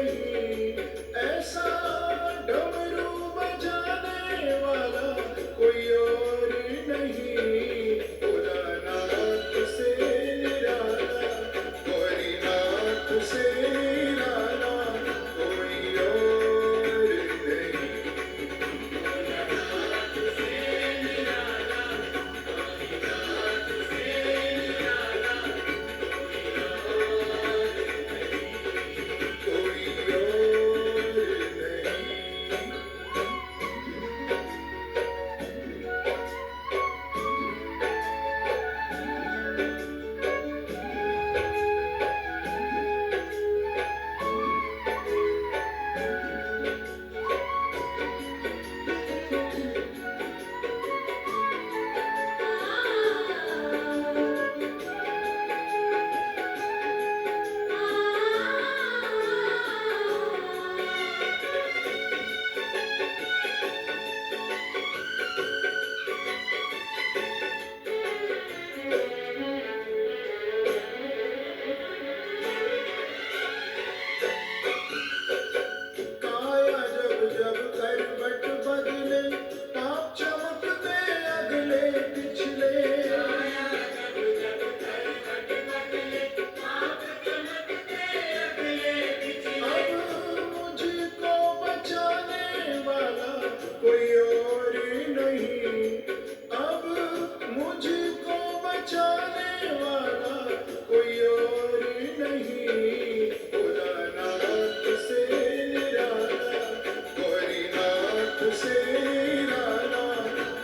नहीं, ऐसा डमरू बजाने वाला कोई और नहीं, भोलानाथ से निराला, गौरीनाथ से निराला कोई और नहीं। कोई और नहीं। काया जब जब करवट बदले, पाप चमकते अगले पिछले। अब मुझको बचाने वाला कोई और नहीं, अब मुझको बचाने वाला कोई और नहीं, भोलानाथ से निराला, गौरीनाथ से निराला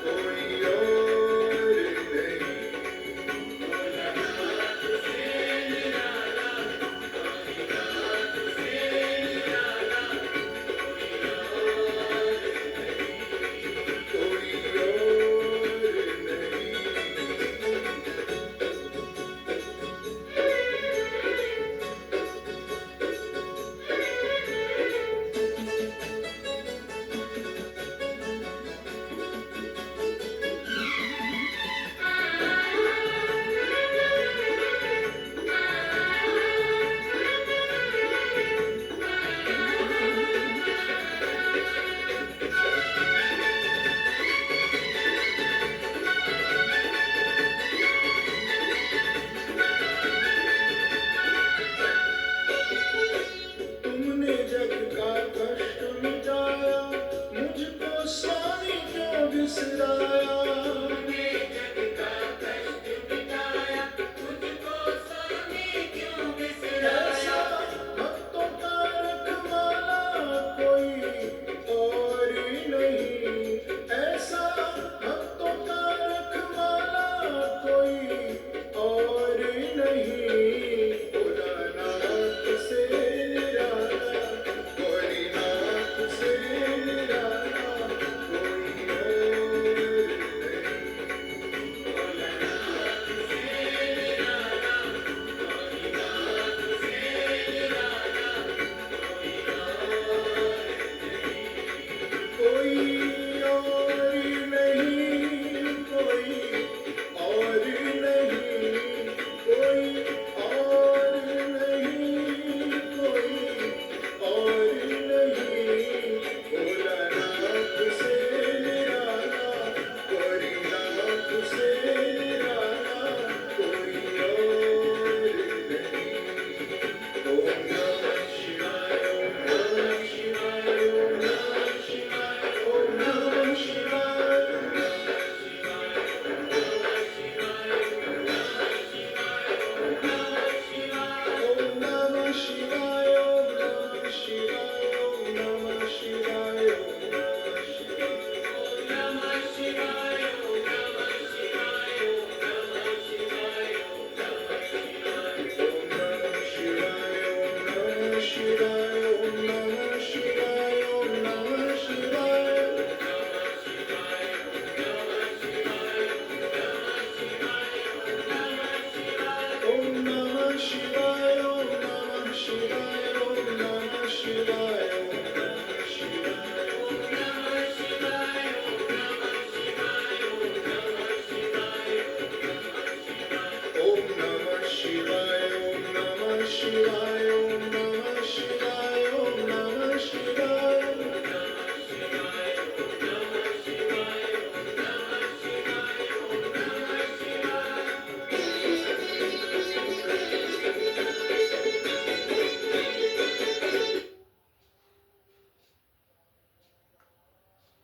कोई और नहीं। कोई और नहीं। तुमने जग का कष्ट मिटाया, मुझको स्वामी क्यों बिसराया। ऐसा भक्तों का रखवाला कोई और नहीं, ऐसा भक्तों का रखवाला कोई और नहीं, भोलानाथ से निराला, गौरीनाथ से निराला कोई और नहीं।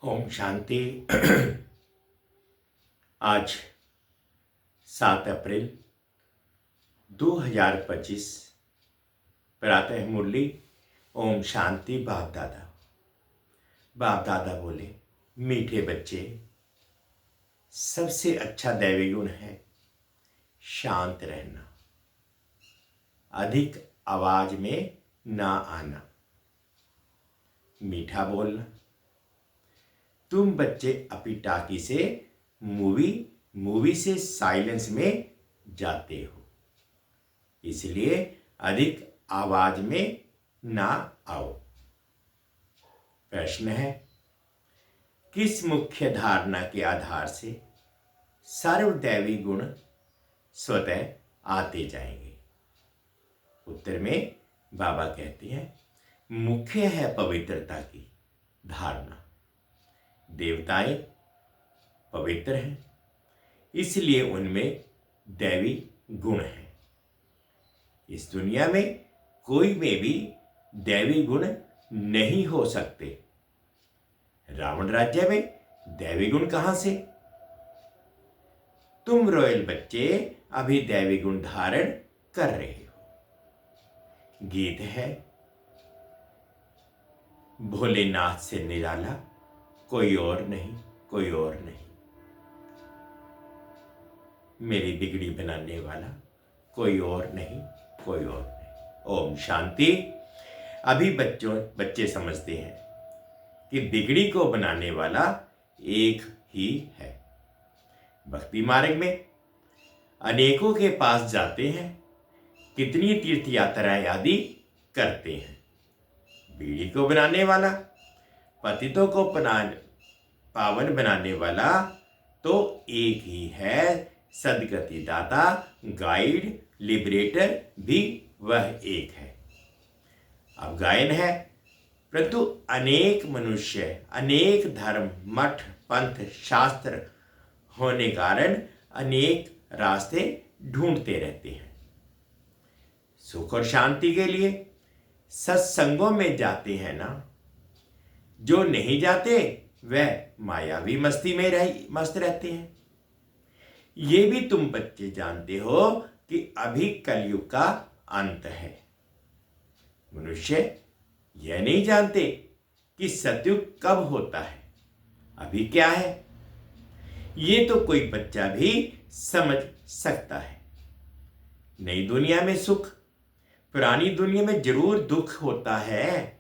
ओम शांति। आज 7 अप्रैल 2025 प्रातः मुरली। ओम शांति। बाप दादा बोले, मीठे बच्चे, सबसे अच्छा दैवी गुण है शांत रहना, अधिक आवाज में ना आना, मीठा बोलना। तुम बच्चे अपनी टाकी से मूवी से साइलेंस में जाते हो, इसलिए अधिक आवाज में ना आओ। प्रश्न है, किस मुख्य धारणा के आधार से सर्वदैवी गुण स्वतः आते जाएंगे? उत्तर में बाबा कहते हैं, मुख्य है पवित्रता की धारणा। देवताएं पवित्र हैं, इसलिए उनमें दैवी गुण हैं। इस दुनिया में कोई में भी दैवी गुण नहीं हो सकते। रावण राज्य में दैवी गुण कहां से? तुम रॉयल बच्चे अभी दैवी गुण धारण कर रहे हो। गीत है, भोलेनाथ से निराला कोई और नहीं, कोई और नहीं, मेरी बिगड़ी बनाने वाला कोई और नहीं, कोई और नहीं। ओम शांति। अभी बच्चे समझते हैं कि बिगड़ी को बनाने वाला एक ही है। भक्ति मार्ग में अनेकों के पास जाते हैं, कितनी तीर्थ यात्राएं आदि करते हैं। बिगड़ी को बनाने वाला, पतितों को पावन बनाने वाला तो एक ही है। सदगति दाता, गाइड, लिबरेटर भी वह एक है। अब गायन है, परंतु अनेक मनुष्य, अनेक धर्म, मठ, पंथ, शास्त्र होने कारण अनेक रास्ते ढूंढते रहते हैं। सुख और शांति के लिए सत्संगों में जाते हैं ना। जो नहीं जाते वह मायावी मस्ती में मस्त रहते हैं। ये भी तुम बच्चे जानते हो कि अभी कलयुग का अंत है। मनुष्य यह नहीं जानते कि सतयुग कब होता है, अभी क्या है। ये तो कोई बच्चा भी समझ सकता है। नई दुनिया में सुख, पुरानी दुनिया में जरूर दुख होता है।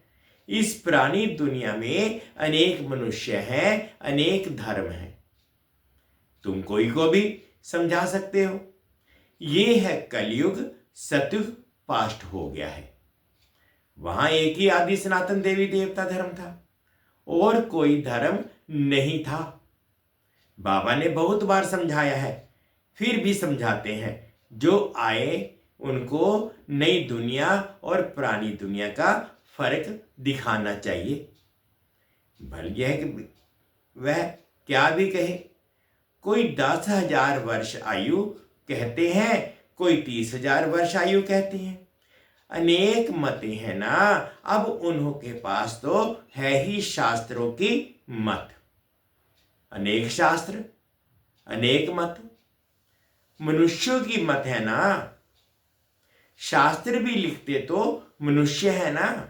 इस पुरानी दुनिया में अनेक मनुष्य हैं, अनेक धर्म हैं। तुम कोई को भी समझा सकते हो। ये है कलयुग, सतयुग पास्ट हो गया है। वहां एक ही आदि सनातन देवी देवता धर्म था और कोई धर्म नहीं था। बाबा ने बहुत बार समझाया है, फिर भी समझाते हैं। जो आए उनको नई दुनिया और पुरानी दुनिया का फर्क दिखाना चाहिए। भले है कि वह क्या भी कहे। कोई 10,000 वर्ष आयु कहते हैं, कोई 30,000 वर्ष आयु कहते हैं। अनेक मतें हैं ना। अब उन्हों के पास तो है ही शास्त्रों की मत। अनेक शास्त्र, अनेक मत, मनुष्यों की मत है ना। शास्त्र भी लिखते तो मनुष्य है ना।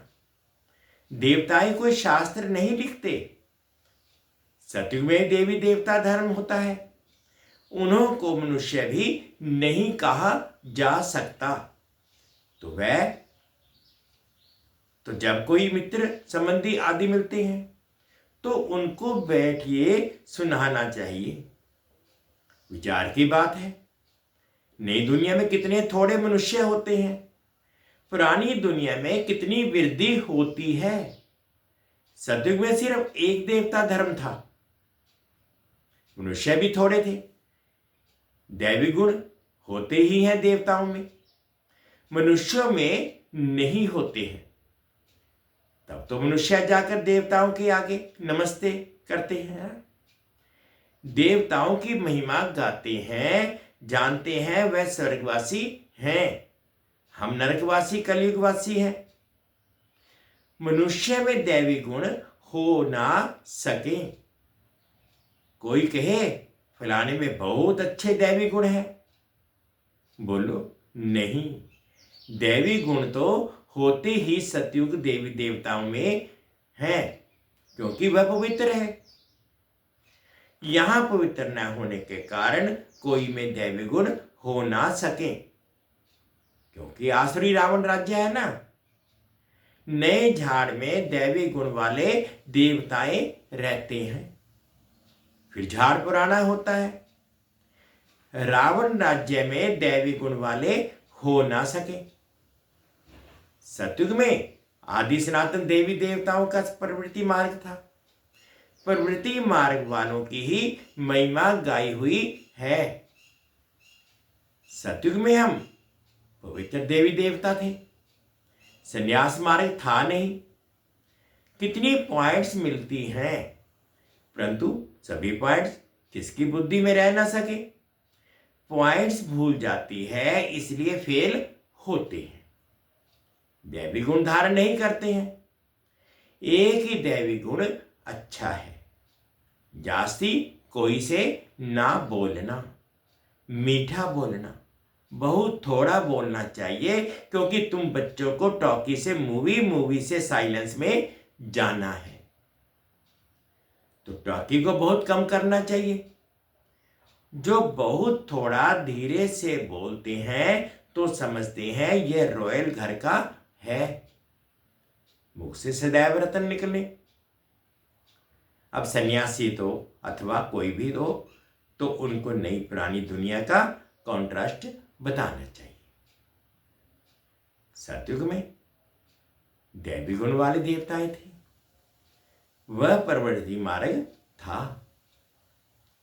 देवताएं कोई शास्त्र नहीं लिखते। सतयुग में देवी देवता धर्म होता है। उन्हों को मनुष्य भी नहीं कहा जा सकता। तो जब कोई मित्र संबंधी आदि मिलते हैं तो उनको बैठिए सुनाना चाहिए। विचार की बात है। नई दुनिया में कितने थोड़े मनुष्य होते हैं, पुरानी दुनिया में कितनी वृद्धि होती है। सतयुग में सिर्फ एक देवता धर्म था, मनुष्य भी थोड़े थे। दैवी गुण होते ही हैं देवताओं में, मनुष्यों में नहीं होते हैं। तब तो मनुष्य जाकर देवताओं के आगे नमस्ते करते हैं, देवताओं की महिमा गाते हैं, जानते हैं वह स्वर्गवासी हैं, हम नरकवासी कलयुगवासी हैं। मनुष्य में दैवी गुण हो ना सके, कोई कहे फलाने में बहुत अच्छे दैवी गुण हैं, बोलो नहीं, दैवी गुण तो होते ही सतयुग देवी देवताओं में हैं, क्योंकि वह पवित्र है। यहां पवित्र न होने के कारण कोई में दैवी गुण हो ना सके, क्योंकि आसुरी रावण राज्य है ना। नए झाड़ में दैवी गुण वाले देवताएं रहते हैं, फिर झाड़ पुराना होता है। रावण राज्य में दैवी गुण वाले हो ना सके। सतयुग में आदि सनातन देवी देवताओं का प्रवृत्ति मार्ग था। प्रवृत्ति मार्ग वालों की ही महिमा गाई हुई है। सतयुग में हम पवित्र देवी देवता थे, संन्यास मार्ग था नहीं। कितनी पॉइंट्स मिलती हैं, परंतु सभी पॉइंट्स किसकी बुद्धि में रह ना सके। पॉइंट्स भूल जाती है, इसलिए फेल होते हैं, दैवी गुण धारण नहीं करते हैं। एक ही दैवी गुण अच्छा है, जास्ती कोई से ना बोलना, मीठा बोलना, बहुत थोड़ा बोलना चाहिए, क्योंकि तुम बच्चों को टॉकी से मूवी से साइलेंस में जाना है, तो टॉकी को बहुत कम करना चाहिए। जो बहुत थोड़ा धीरे से बोलते हैं तो समझते हैं ये रॉयल घर का है, मुख से सदैव रतन निकले। अब सन्यासी तो अथवा कोई भी दो, तो उनको नई पुरानी दुनिया का कॉन्ट्रास्ट बताना चाहिए। सतयुग में दैवी गुण वाले देवताएं थे, वह प्रवृत्ति मार्ग था।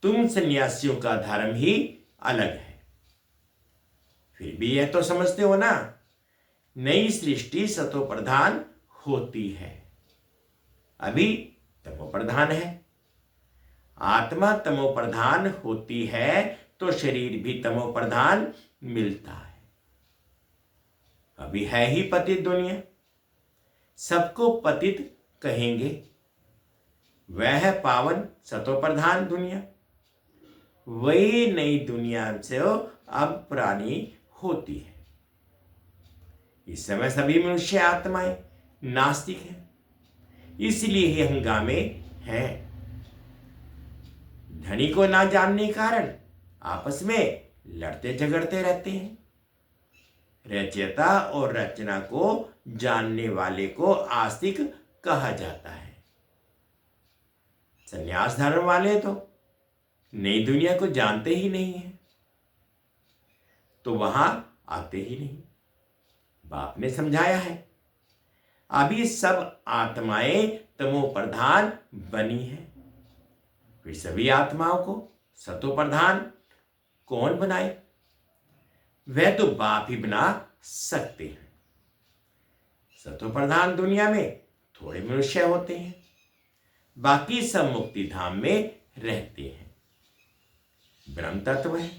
तुम सन्यासियों का धर्म ही अलग है, फिर भी यह तो समझते हो ना, नई सृष्टि सतो प्रधान होती है, अभी तमो प्रधान है। आत्मा तमो प्रधान होती है तो शरीर भी तमो प्रधान मिलता है। अभी है ही पतित दुनिया, सबको पतित कहेंगे। वह है पावन सतो प्रधान दुनिया, वही नई दुनिया से अब पुरानी होती है। इस समय सभी मनुष्य आत्माएं नास्तिक हैं, इसलिए ये हंगामे हैं। धनी को ना जानने के कारण आपस में लड़ते झगड़ते रहते हैं। रचयिता और रचना को जानने वाले को आस्तिक कहा जाता है। संन्यास धर्म वाले तो नई दुनिया को जानते ही नहीं है, तो वहां आते ही नहीं। बाप ने समझाया है, अभी सब आत्माएं तमो प्रधान बनी है, फिर सभी आत्माओं को सतो प्रधान कौन बनाए? वह तो बाप ही बना सकते हैं। सतो प्रधान दुनिया में थोड़े मनुष्य होते हैं, बाकी सब मुक्ति धाम में रहते हैं। ब्रह्म तत्व है,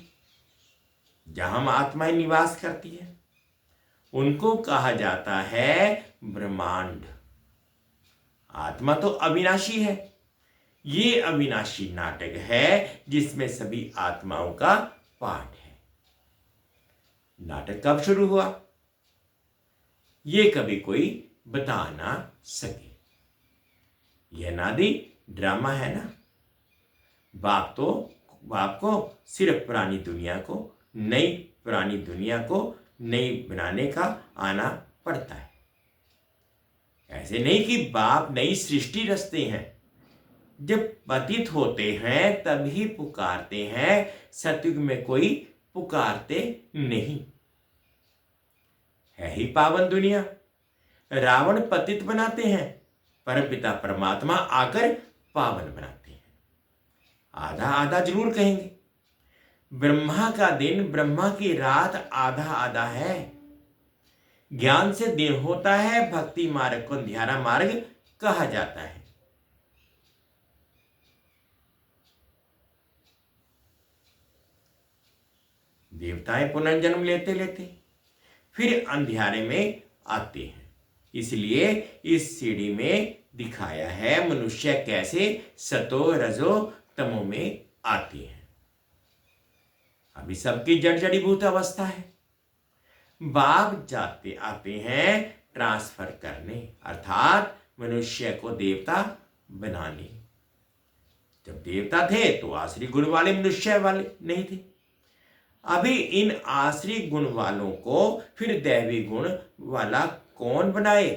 जहां आत्माएं निवास करती है, उनको कहा जाता है ब्रह्मांड। आत्मा तो अविनाशी है, ये अविनाशी नाटक है जिसमें सभी आत्माओं का पाठ है। नाटक कब शुरू हुआ, ये कभी कोई बता ना सके। यह नादी ड्रामा है ना। बाप को सिर्फ पुरानी दुनिया को नई बनाने का आना पड़ता है। ऐसे नहीं कि बाप नई सृष्टि रचते हैं, जब पतित होते हैं तभी पुकारते हैं। सतयुग में कोई पुकारते नहीं, है ही पावन दुनिया। रावण पतित बनाते हैं, परमपिता परमात्मा आकर पावन बनाते हैं। आधा आधा जरूर कहेंगे, ब्रह्मा का दिन ब्रह्मा की रात आधा आधा है। ज्ञान से दिन होता है, भक्ति मार्ग को अंधियारा मार्ग कहा जाता है। देवताएं पुनर्जन्म लेते लेते फिर अंधियारे में आते हैं। इसलिए इस सीढ़ी में दिखाया है मनुष्य कैसे सतो रजो तमो में आती हैं। अभी सबकी जड़ जड़ीभूत अवस्था है। बाप जाते आते हैं ट्रांसफर करने, अर्थात मनुष्य को देवता बनाने। जब देवता थे तो आसुरी गुण वाले मनुष्य वाले नहीं थे। अभी इन आसुरी गुण वालों को फिर दैवी गुण वाला कौन बनाए?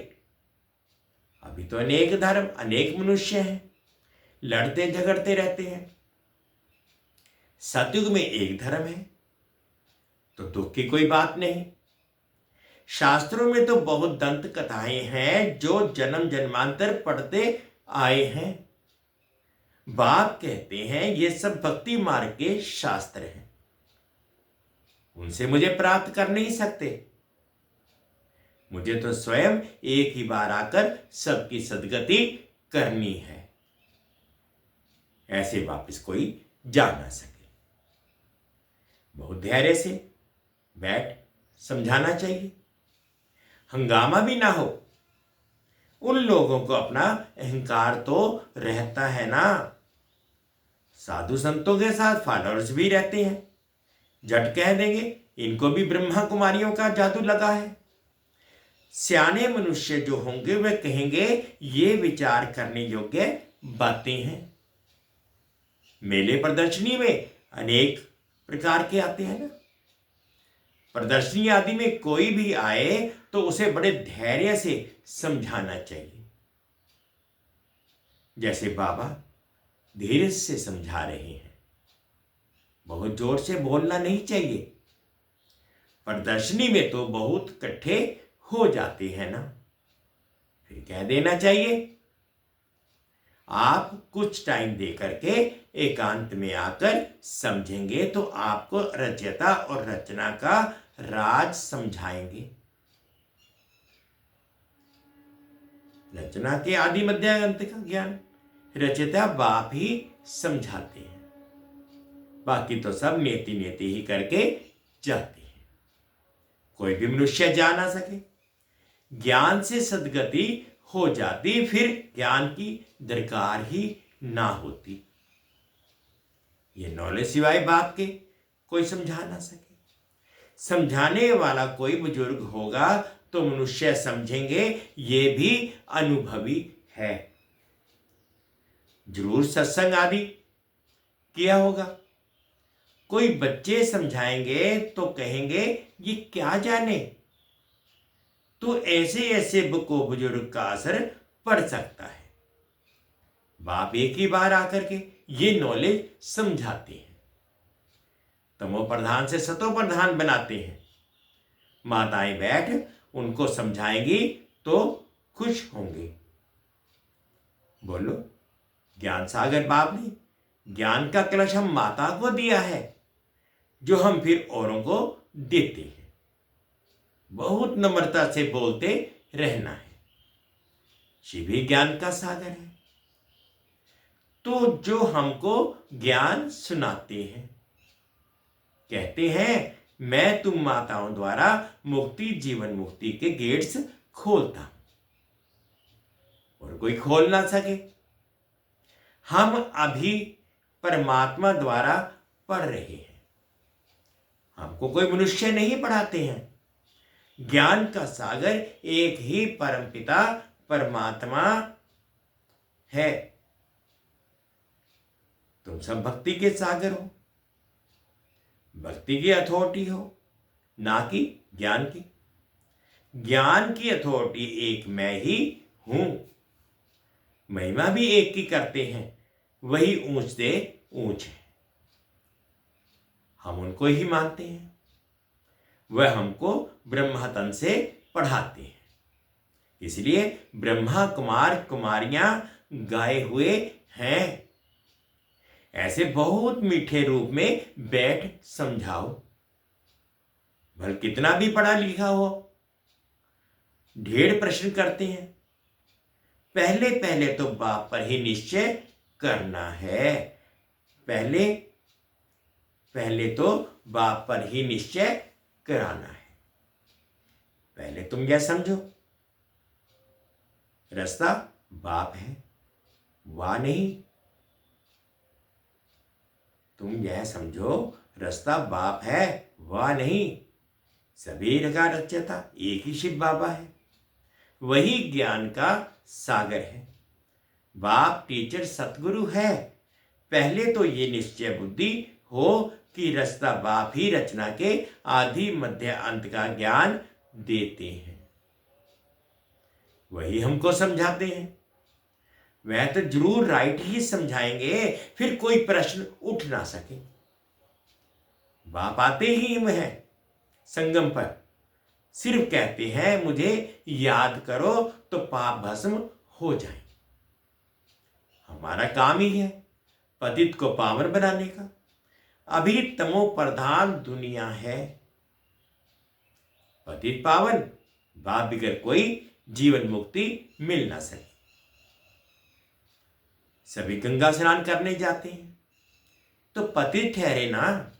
अभी तो अनेक धर्म, अनेक मनुष्य हैं, लड़ते झगड़ते रहते हैं। सतयुग में एक धर्म है तो दुख की कोई बात नहीं। शास्त्रों में तो बहुत दंत कथाएं हैं जो जन्म जन्मांतर पढ़ते आए हैं। बाप कहते हैं ये सब भक्ति मार्ग के शास्त्र हैं, उनसे मुझे प्राप्त कर नहीं सकते। मुझे तो स्वयं एक ही बार आकर सबकी सदगति करनी है, ऐसे वापस कोई जा ना सके। बहुत धैर्य से बैठ समझाना चाहिए, हंगामा भी ना हो। उन लोगों को अपना अहंकार तो रहता है ना। साधु संतों के साथ फॉलोअर्स भी रहते हैं, झट कह देंगे इनको भी ब्रह्मा कुमारियों का जादू लगा है। सियाने मनुष्य जो होंगे वे कहेंगे ये विचार करने योग्य बातें हैं। मेले प्रदर्शनी में अनेक प्रकार के आते हैं ना। प्रदर्शनी आदि में कोई भी आए तो उसे बड़े धैर्य से समझाना चाहिए, जैसे बाबा धीरे से समझा रहे हैं। बहुत जोर से बोलना नहीं चाहिए। प्रदर्शनी में तो बहुत इकट्ठे हो जाते हैं ना, फिर कह देना चाहिए। आप कुछ टाइम दे करके एकांत में आकर समझेंगे तो आपको रचयिता और रचना का राज समझाएंगे। रचना के आदि मध्य अंत का ज्ञान रचयिता बाप ही समझाते हैं, बाकी तो सब नेति नेति ही करके जाते हैं। कोई भी मनुष्य जा ना सके। ज्ञान से सदगति हो जाती, फिर ज्ञान की दरकार ही ना होती। ये नॉलेज सिवाय बाप के कोई समझा ना सके। समझाने वाला कोई बुजुर्ग होगा तो मनुष्य समझेंगे ये भी अनुभवी है। जरूर सत्संग आदि किया होगा। कोई बच्चे समझाएंगे तो कहेंगे ये क्या जाने, तो ऐसे ऐसे को बुजुर्ग का असर पड़ सकता है। बाप एक ही बार आकर के ये नॉलेज समझाते हैं, तमो प्रधान से सतो प्रधान बनाते हैं। माताएं बैठ उनको समझाएंगी तो खुश होंगे। बोलो, ज्ञान सागर बाप ने ज्ञान का कलश हम माता को दिया है, जो हम फिर औरों को देते हैं। बहुत नम्रता से बोलते रहना है। शिव ही ज्ञान का सागर है, तो जो हमको ज्ञान सुनाते हैं, कहते हैं मैं तुम माताओं द्वारा मुक्ति जीवन मुक्ति के गेट्स खोलता हूं और कोई खोल ना सके। हम अभी परमात्मा द्वारा पढ़ रहे हैं, हमको कोई मनुष्य नहीं पढ़ाते हैं। ज्ञान का सागर एक ही परमपिता परमात्मा है। तुम सब भक्ति के सागर हो, भक्ति की अथॉरिटी हो, ना कि ज्ञान की। ज्ञान की अथॉरिटी एक मैं ही हूं। महिमा भी एक की करते हैं, वही ऊंच से ऊंच है। हम उनको ही मानते हैं, वह हमको ब्रह्मतन से पढ़ाते हैं। इसलिए ब्रह्मा कुमार कुमारियां गाए हुए हैं। ऐसे बहुत मीठे रूप में बैठ समझाओ। भल कितना भी पढ़ा लिखा हो, ढेर प्रश्न करते हैं। पहले पहले तो बाप पर ही निश्चय करना है। पहले पहले तो बाप पर ही निश्चय कराना है। पहले तुम यह समझो, रास्ता बाप है, वाह नहीं। तुम यह समझो, रास्ता बाप है, वह नहीं। सभी का रचयिता एक ही शिव बाबा है, वही ज्ञान का सागर है। बाप टीचर सतगुरु है। पहले तो ये निश्चय बुद्धि हो कि रास्ता बाप ही रचना के आदि मध्य अंत का ज्ञान देते हैं, वही हमको समझाते हैं। वह तो जरूर राइट ही समझाएंगे, फिर कोई प्रश्न उठ ना सके। बाप आते ही वह संगम पर सिर्फ कहते हैं मुझे याद करो तो पाप भस्म हो जाए। हमारा काम ही है पतित को पावन बनाने का। अभी तमो प्रधान दुनिया है, पतित पावन बाप बिगर कोई जीवन मुक्ति मिल ना सके। सभी गंगा स्नान करने जाते हैं तो पतित ठहरे ना।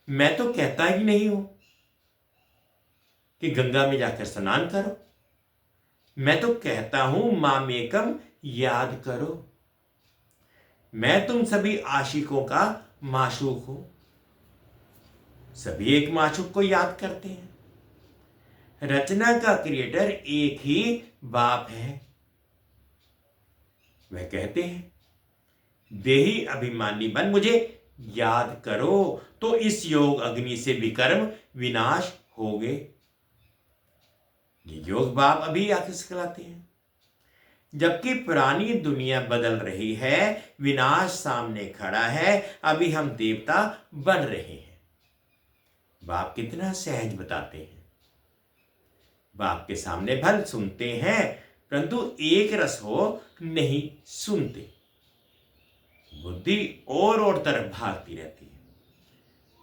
मैं तो कहता ही नहीं हूं कि गंगा में जाकर स्नान करो, मैं तो कहता हूं मामेकम याद करो। मैं तुम सभी आशिकों का माशूक हूं। सभी एक माशूक को याद करते हैं। रचना का क्रिएटर एक ही बाप है। वह कहते हैं देही अभिमानी बन मुझे याद करो तो इस योग अग्नि से विकर्म विनाश हो गए। ये योग बाप अभी आके सिखलाते हैं। जबकि पुरानी दुनिया बदल रही है, विनाश सामने खड़ा है, अभी हम देवता बन रहे हैं। बाप कितना सहज बताते हैं। बाप के सामने भल सुनते हैं, परंतु एक रस हो नहीं सुनते। बुद्धि और तरफ भागती रहती है।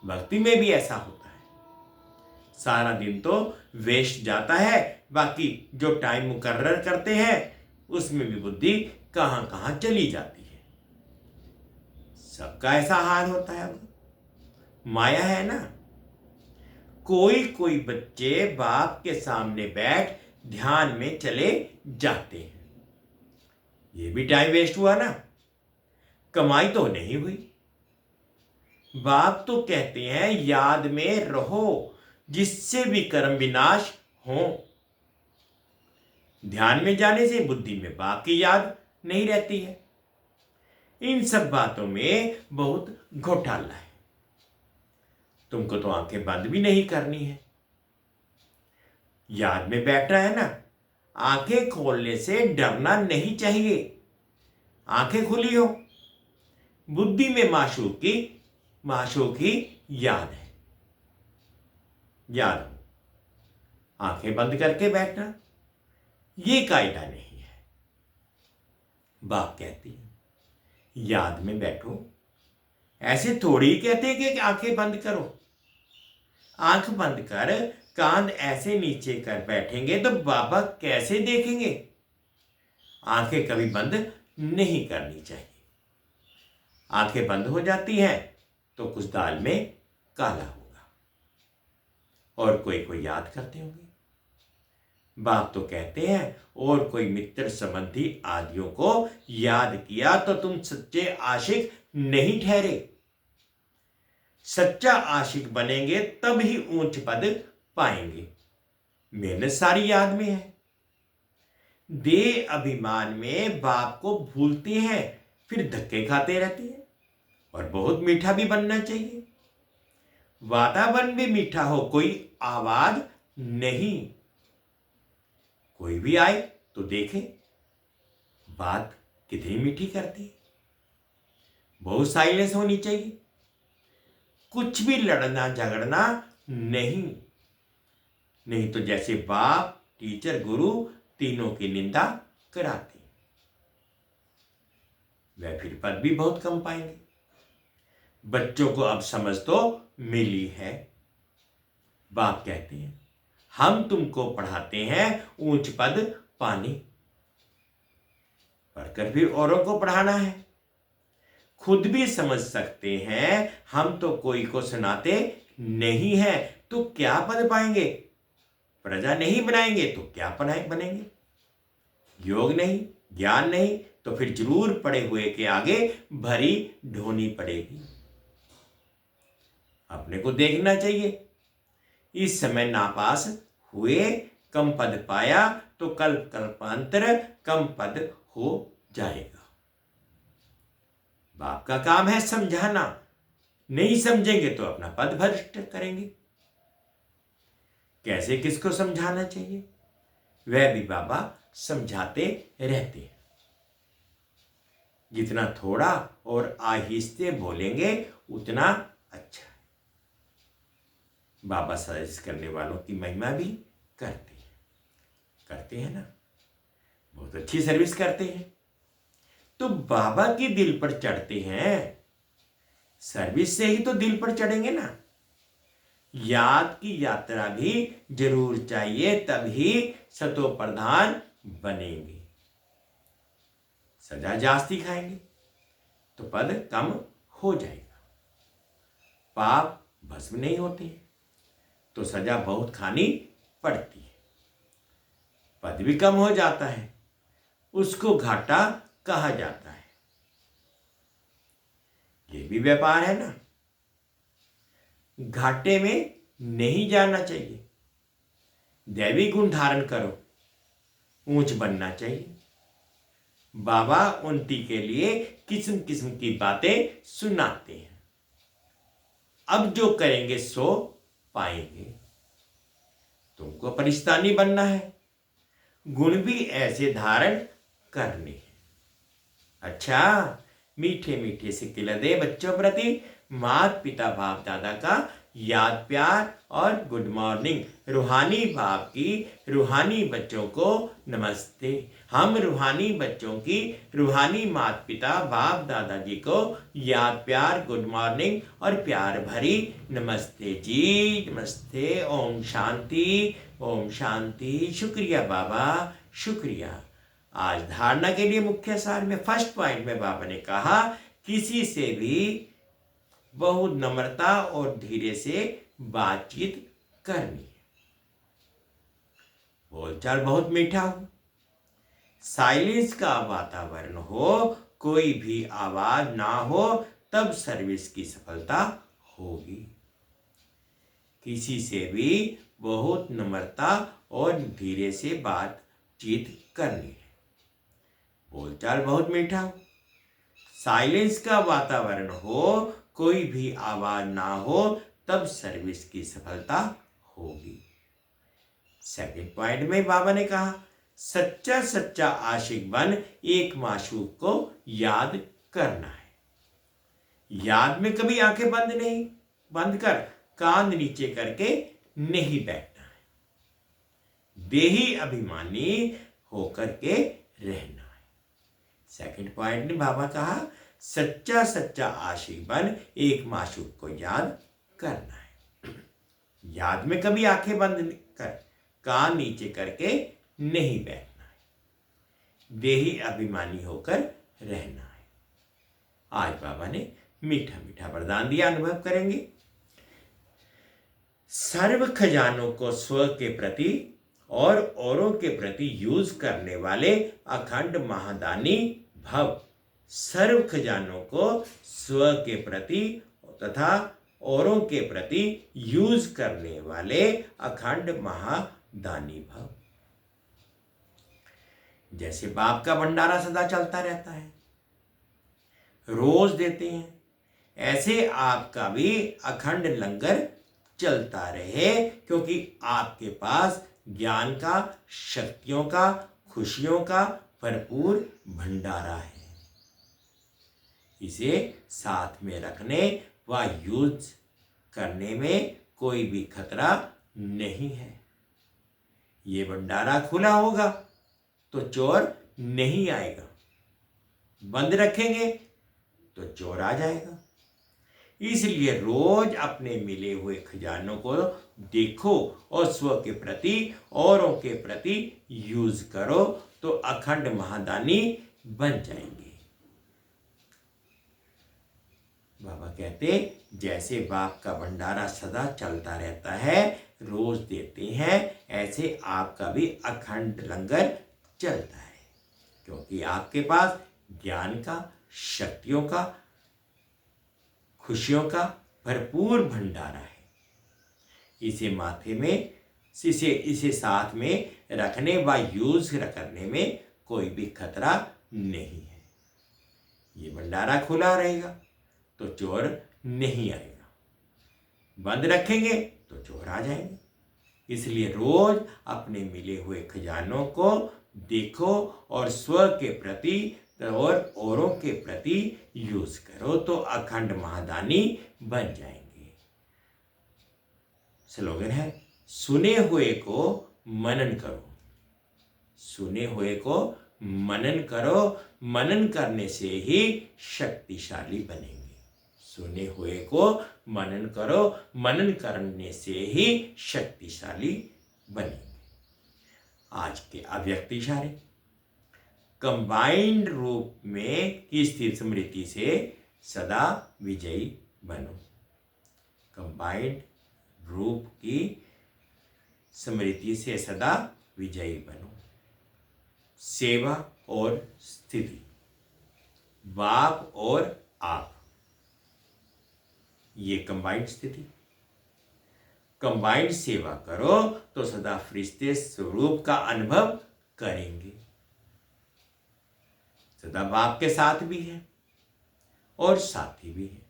भक्ति में भी ऐसा होता है। सारा दिन तो वेस्ट जाता है, बाकी जो टाइम मुकर्रर करते हैं उसमें भी बुद्धि कहां कहां चली जाती है। सबका ऐसा हाल होता है। माया है ना। कोई कोई बच्चे बाप के सामने बैठ ध्यान में चले जाते हैं। ये भी टाइम वेस्ट हुआ ना, कमाई तो नहीं हुई। बाप तो कहते हैं याद में रहो जिससे भी कर्म विनाश हो। ध्यान में जाने से बुद्धि में बाप की याद नहीं रहती है। इन सब बातों में बहुत घोटाला है। तुमको तो आंखें बंद भी नहीं करनी है। याद में बैठना है ना, आंखें खोलने से डरना नहीं चाहिए। आंखें खुली हो, बुद्धि में माशूक की याद है। याद हो, आंखें बंद करके बैठना ये कायदा नहीं है। बाप कहती है याद में बैठो। ऐसे थोड़ी कहते हैं कि आंखें बंद करो। आंख बंद कर कान ऐसे नीचे कर बैठेंगे तो बाबा कैसे देखेंगे। आंखें कभी बंद नहीं करनी चाहिए। आंखें बंद हो जाती हैं तो कुछ दाल में काला होगा। और कोई याद करते होंगे। बाप तो कहते हैं और कोई मित्र संबंधी आदियों को याद किया तो तुम सच्चे आशिक नहीं ठहरे। सच्चा आशिक बनेंगे तब ही ऊंच पद पाएंगे। मेहनत सारी याद में है। देह अभिमान में बाप को भूलते हैं, फिर धक्के खाते रहते हैं। और बहुत मीठा भी बनना चाहिए। वातावरण भी मीठा हो, कोई आवाज नहीं। कोई भी आए तो देखे बात कितनी मीठी करती है। बहुत साइलेंस होनी चाहिए। कुछ भी लड़ना झगड़ना नहीं तो जैसे बाप टीचर गुरु तीनों की निंदा कराते, वह फिर पद भी बहुत कम पाएंगे। बच्चों को अब समझ तो मिली है। बाप कहते हैं हम तुमको पढ़ाते हैं ऊंच पद पाने, पढ़कर फिर औरों को पढ़ाना है। खुद भी समझ सकते हैं हम तो कोई को सुनाते नहीं है, तो क्या पद पाएंगे। प्रजा नहीं बनाएंगे तो क्या बनेंगे। योग नहीं, ज्ञान नहीं, तो फिर जरूर पड़े हुए के आगे भरी ढोनी पड़ेगी। अपने को देखना चाहिए। इस समय नापास हुए, कम पद पाया तो कल कल्पांतर कम पद हो जाएगा। बाप का काम है समझाना, नहीं समझेंगे तो अपना पद भ्रष्ट करेंगे। कैसे किसको समझाना चाहिए वह भी बाबा समझाते रहते हैं। जितना थोड़ा और आहिस्ते बोलेंगे उतना अच्छा है। बाबा सर्विस करने वालों की महिमा भी करते हैं ना, बहुत अच्छी सर्विस करते हैं। तो बाबा के दिल पर चढ़ते हैं, सर्विस से ही तो दिल पर चढ़ेंगे ना। याद की यात्रा भी जरूर चाहिए, तभी सतो प्रधान बनेंगे। सजा जास्ती खाएंगे तो पद कम हो जाएगा। पाप भस्म नहीं होते तो सजा बहुत खानी पड़ती है। पद भी कम हो जाता है, उसको घाटा कहा जाता है। ये भी व्यापार है ना। घाटे में नहीं जाना चाहिए। दैवी गुण धारण करो, ऊंच बनना चाहिए। बाबा उन्नति के लिए किस्म किस्म की बातें सुनाते हैं। अब जो करेंगे सो पाएंगे। तुमको परिस्तानी बनना है, गुण भी ऐसे धारण करने हैं। अच्छा, मीठे मीठे से खिलते बच्चों प्रति माता पिता बाप दादा का याद प्यार और गुड मॉर्निंग। रूहानी बाप की रूहानी बच्चों को नमस्ते। हम रूहानी बच्चों की रूहानी माता पिता बाप दादाजी को याद प्यार, गुड मॉर्निंग और प्यार भरी नमस्ते जी, नमस्ते। ओम शांति, ओम शांति। शुक्रिया बाबा, शुक्रिया। आज धारणा के लिए मुख्य सार में फर्स्ट पॉइंट में बाबा ने कहा, किसी से भी बहुत नम्रता और धीरे से बातचीत करनी है। बोलचाल बहुत मीठा हो, साइलेंस का वातावरण हो, कोई भी आवाज ना हो, तब सर्विस की सफलता होगी। किसी से भी बहुत नम्रता और धीरे से बातचीत करनी है। बोलचाल बहुत मीठा हो, साइलेंस का वातावरण हो, कोई भी आवाज ना हो, तब सर्विस की सफलता होगी। सेकंड पॉइंट में बाबा ने कहा, सच्चा सच्चा आशिक बन एक माशूक को याद करना है। याद में कभी आंखें बंद कर कान नीचे करके नहीं बैठना है। देही अभिमानी होकर के रहना है। सेकंड पॉइंट में बाबा कहा, सच्चा सच्चा आशिक बन एक माशूक को याद करना है। याद में कभी आंखें बंद कर कान नीचे करके नहीं बैठना है। देही अभिमानी होकर रहना है। आज बाबा ने मीठा मीठा वरदान दिया, अनुभव करेंगे। सर्व खजानों को स्व के प्रति और औरों के प्रति यूज करने वाले अखंड महादानी भव। सर्व खजानों को स्व के प्रति तथा औरों के प्रति यूज करने वाले अखंड महादानी भव। जैसे बाप का भंडारा सदा चलता रहता है, रोज देते हैं, ऐसे आपका भी अखंड लंगर चलता रहे, क्योंकि आपके पास ज्ञान का, शक्तियों का, खुशियों का भरपूर भंडारा है। इसे साथ में रखने व यूज करने में कोई भी खतरा नहीं है। ये भंडारा खुला होगा तो चोर नहीं आएगा, बंद रखेंगे तो चोर आ जाएगा। इसलिए रोज अपने मिले हुए खजानों को देखो और स्व के प्रति औरों के प्रति यूज करो, तो अखंड महादानी बन जाएंगे। बाबा कहते, जैसे बाप का भंडारा सदा चलता रहता है, रोज देते हैं, ऐसे आपका भी अखंड लंगर चलता है, क्योंकि आपके पास ज्ञान का, शक्तियों का, खुशियों का भरपूर भंडारा है। इसे माथे में इसे साथ में रखने व यूज करने में कोई भी खतरा नहीं है। ये भंडारा खुला रहेगा तो चोर नहीं आएगा, बंद रखेंगे तो चोर आ जाएंगे। इसलिए रोज अपने मिले हुए खजानों को देखो और स्व के प्रति और औरों के प्रति यूज करो तो अखंड महादानी बन जाएंगे। स्लोगन है, सुने हुए को मनन करो। सुने हुए को मनन करो, मनन करने से ही शक्तिशाली बनेंगे। सुने हुए को मनन करो, मनन करने से ही शक्तिशाली बनेंगे। आज के अव्यक्त इशारे, कंबाइंड रूप में की स्थिर स्मृति से सदा विजयी बनो। कंबाइंड रूप की स्मृति से सदा विजयी बनो। सेवा और स्थिति, बाप और आप, ये कंबाइंड स्थिति। कंबाइंड सेवा करो तो सदा फरिश्ते स्वरूप का अनुभव करेंगे। सदा बाप के साथ भी है और साथी भी है।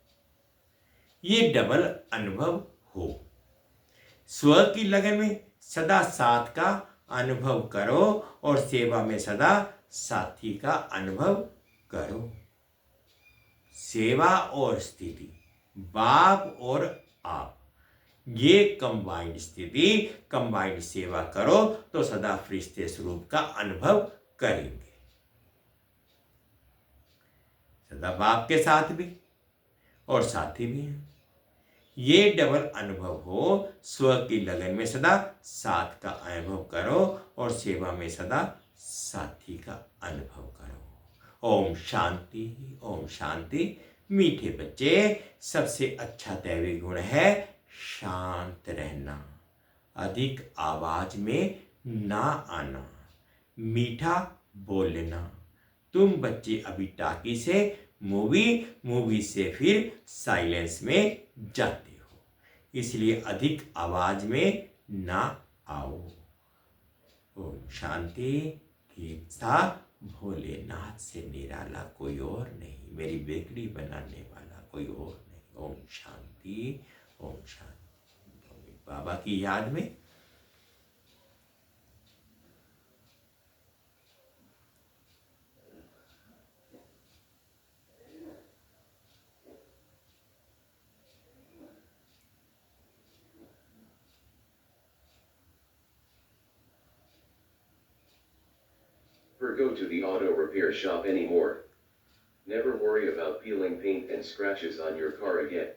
ये डबल अनुभव हो। स्व की लगन में सदा साथ का अनुभव करो और सेवा में सदा साथी का अनुभव करो। सेवा और स्थिति, बाप और आप, ये कंबाइंड स्थिति, कंबाइंड सेवा करो तो सदा फरिश्ते स्वरूप का अनुभव करेंगे। सदा बाप के साथ भी और साथी भी हैं। ये डबल अनुभव हो। स्व की लगन में सदा साथ का अनुभव करो और सेवा में सदा साथी का अनुभव करो। ओम शांति, ओम शांति। मीठे बच्चे, सबसे अच्छा दैवी गुण है शांत रहना, अधिक आवाज में ना आना, मीठा बोलना। तुम बच्चे अभी टाकी से मूवी से फिर साइलेंस में जाते हो, इसलिए अधिक आवाज में ना आओ। ओम शांति। गीत था, भोलेनाथ से निराला कोई और नहीं, मेरी बेकड़ी बनाने वाला कोई और नहीं। ओम शांति, ओम शांति। बाबा की याद में Never go to the auto repair shop anymore. Never worry about peeling paint and scratches on your car again.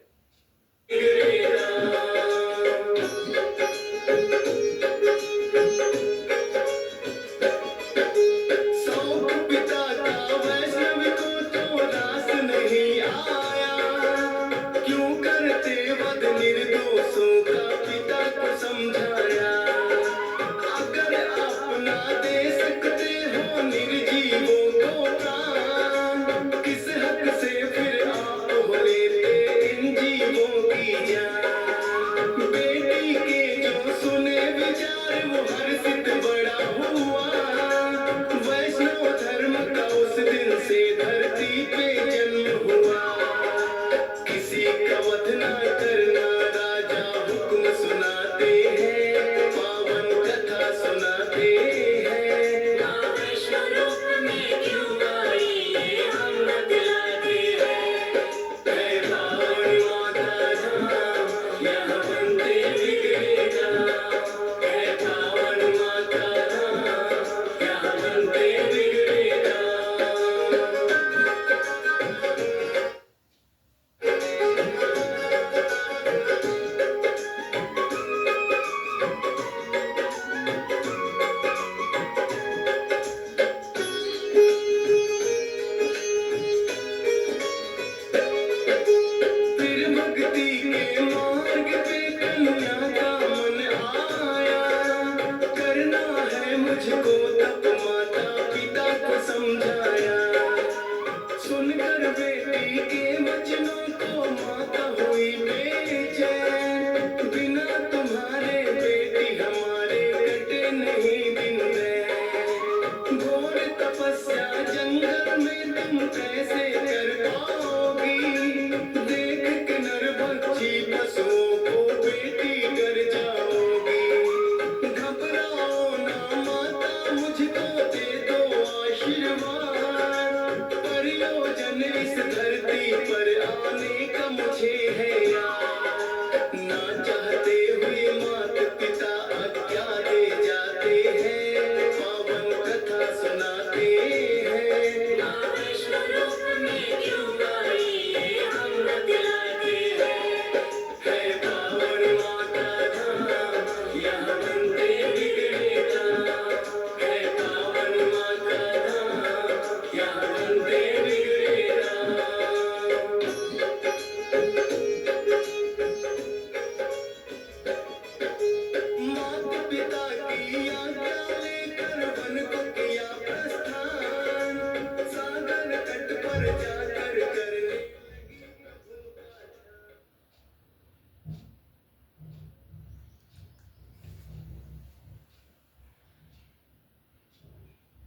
सुनकर बेटी के वचनों को माता हुई जंगल में दम कैसे